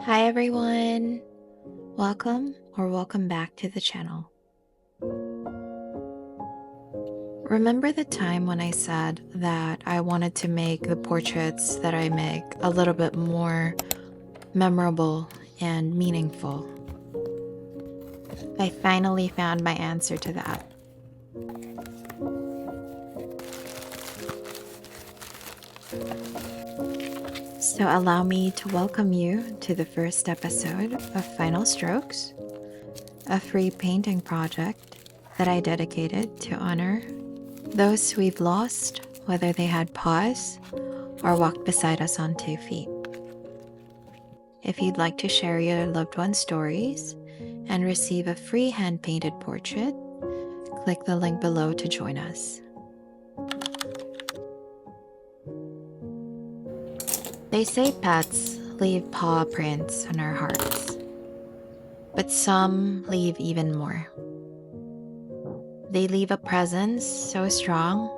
Hi everyone! Welcome back to the channel. Remember the time when I said that I wanted to make the portraits that I make a little bit more memorable and meaningful? I finally found my answer to that. So allow me to welcome you to the first episode of Final Strokes, a free painting project that I dedicated to honor those we've lost, whether they had paws or walked beside us on 2 feet. If you'd like to share your loved one's stories and receive a free hand-painted portrait, click the link below to join us. They say pets leave paw prints on our hearts, but some leave even more. They leave a presence so strong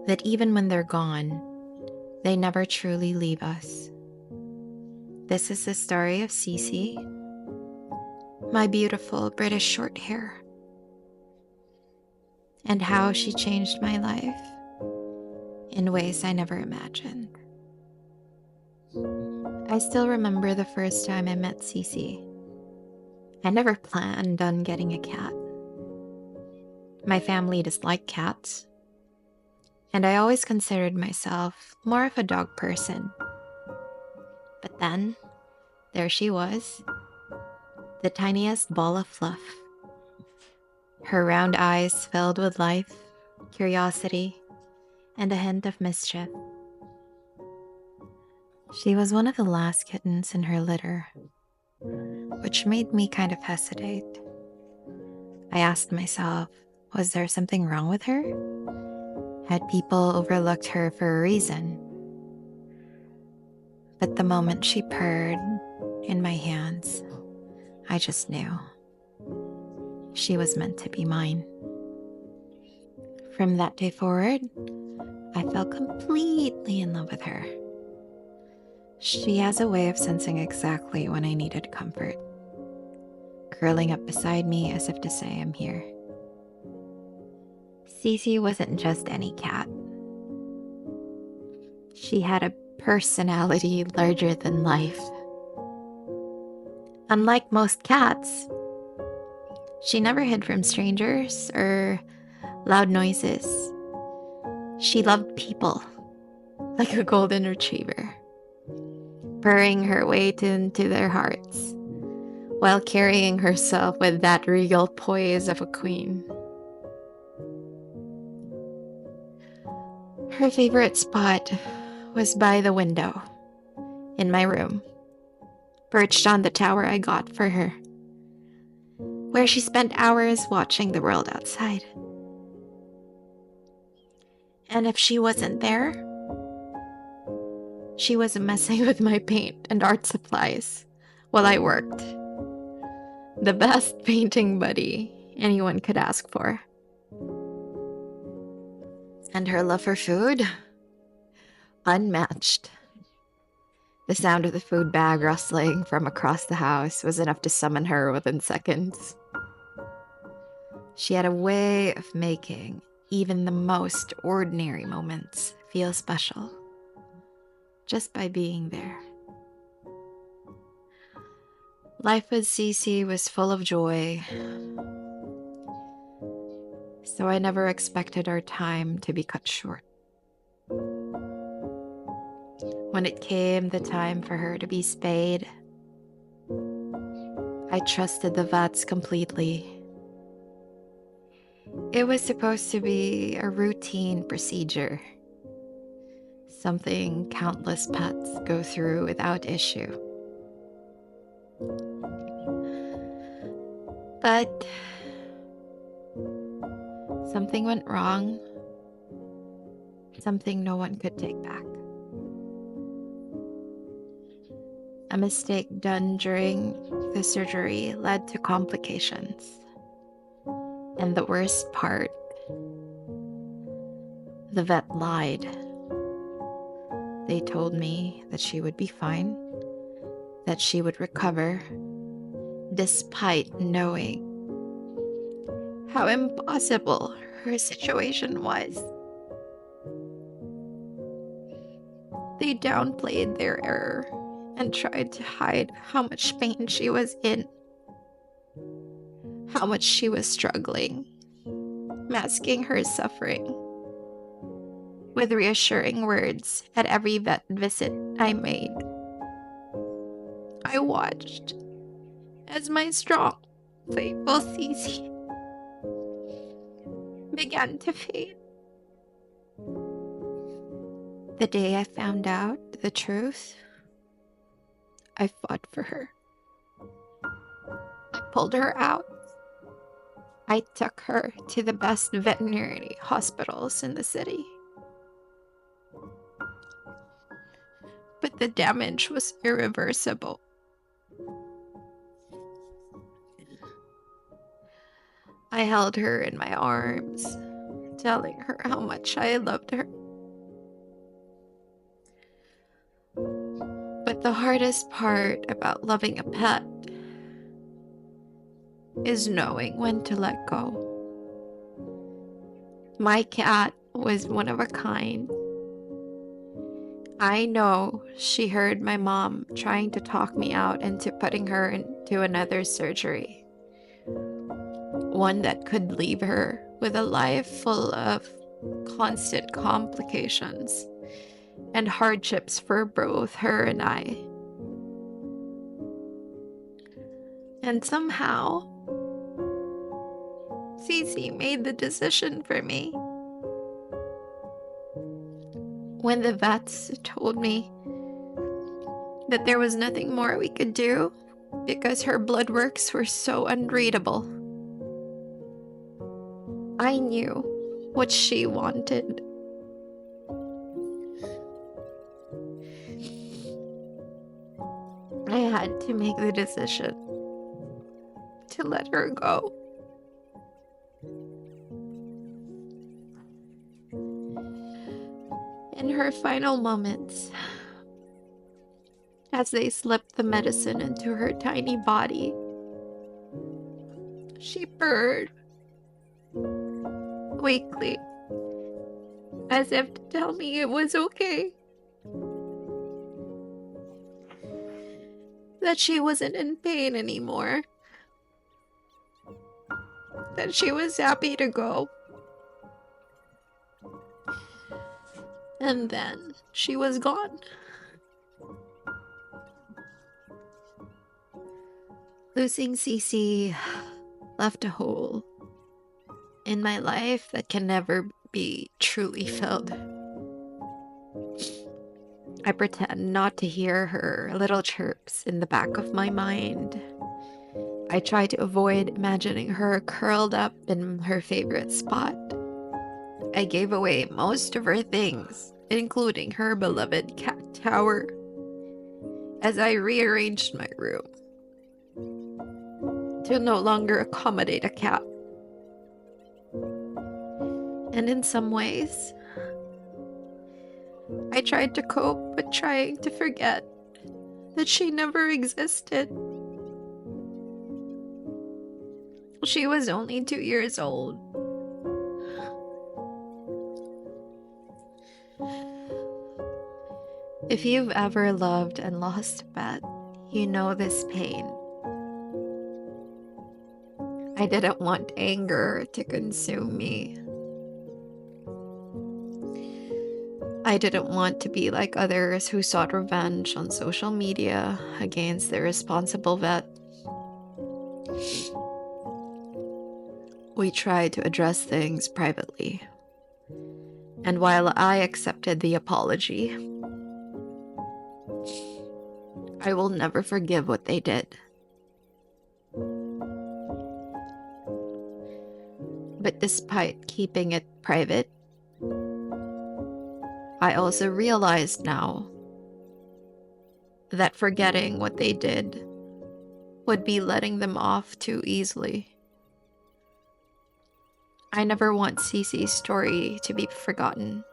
that even when they're gone, they never truly leave us. This is the story of Ceecee, my beautiful British Shorthair, and how she changed my life in ways I never imagined. I still remember the first time I met Ceecee. I never planned on getting a cat. My family disliked cats, and I always considered myself more of a dog person. But then, there she was, the tiniest ball of fluff. Her round eyes filled with life, curiosity, and a hint of mischief. She was one of the last kittens in her litter, which made me kind of hesitate. I asked myself, was there something wrong with her? Had people overlooked her for a reason? But the moment she purred in my hands, I just knew. She was meant to be mine. From that day forward, I fell completely in love with her. She has a way of sensing exactly when I needed comfort, curling up beside me as if to say I'm here. Ceecee wasn't just any cat. She had a personality larger than life. Unlike most cats, she never hid from strangers or loud noises. She loved people like a golden retriever, purring her way into their hearts while carrying herself with that regal poise of a queen. Her favorite spot was by the window in my room, perched on the tower I got for her, where she spent hours watching the world outside. And if she wasn't there, she was messing with my paint and art supplies while I worked. The best painting buddy anyone could ask for. And her love for food? Unmatched. The sound of the food bag rustling from across the house was enough to summon her within seconds. She had a way of making even the most ordinary moments feel special, just by being there. Life with Ceecee was full of joy, so I never expected our time to be cut short. When it came the time for her to be spayed, I trusted the vets completely. It was supposed to be a routine procedure, something countless pets go through without issue. But something went wrong, something no one could take back. A mistake done during the surgery led to complications. And the worst part, the vet lied. They told me that she would be fine, that she would recover, despite knowing how impossible her situation was. They downplayed their error and tried to hide how much pain she was in, how much she was struggling, masking her suffering with reassuring words at every vet visit I made. I watched as my strong, faithful Ceecee began to fade. The day I found out the truth, I fought for her. I pulled her out. I took her to the best veterinary hospitals in the city. But the damage was irreversible. I held her in my arms, telling her how much I loved her. But the hardest part about loving a pet is knowing when to let go. My cat was one of a kind. I know she heard my mom trying to talk me out into putting her into another surgery, one that could leave her with a life full of constant complications and hardships for both her and I. And somehow, Ceecee made the decision for me. When the vets told me that there was nothing more we could do because her blood works were so unreadable, I knew what she wanted. I had to make the decision to let her go. In her final moments, as they slipped the medicine into her tiny body, she purred weakly, as if to tell me it was okay, that she wasn't in pain anymore, that she was happy to go. And then she was gone. Losing Ceecee left a hole in my life that can never be truly filled. I pretend not to hear her little chirps in the back of my mind. I try to avoid imagining her curled up in her favorite spot. I gave away most of her things, including her beloved cat tower, as I rearranged my room to no longer accommodate a cat. And in some ways, I tried to cope with trying to forget that she never existed. She was only 2 years old. If you've ever loved and lost a pet, you know this pain. I didn't want anger to consume me. I didn't want to be like others who sought revenge on social media against the irresponsible vet. We tried to address things privately. And while I accepted the apology, I will never forgive what they did. But despite keeping it private, I also realized now that forgetting what they did would be letting them off too easily. I never want Ceecee's story to be forgotten.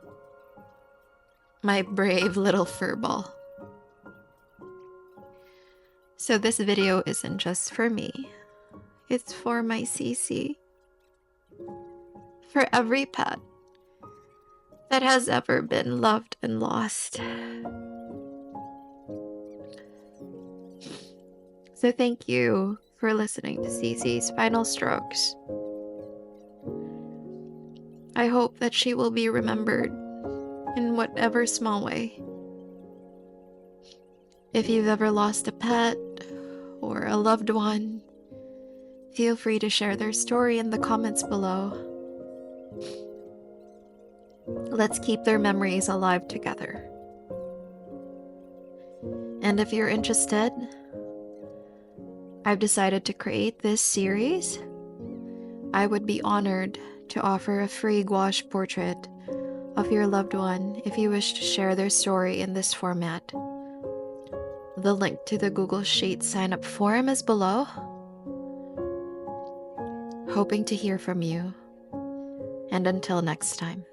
My brave little furball. So this video isn't just for me. It's for my Ceecee. For every pet that has ever been loved and lost. So thank you for listening to Ceecee's final strokes. I hope that she will be remembered in whatever small way. If you've ever lost a pet or a loved one, feel free to share their story in the comments below. Let's keep their memories alive together. And if you're interested, I've decided to create this series. I would be honored to offer a free gouache portrait of your loved one if you wish to share their story in this format. The link to the Google Sheet sign-up form is below. Hoping to hear from you. And until next time.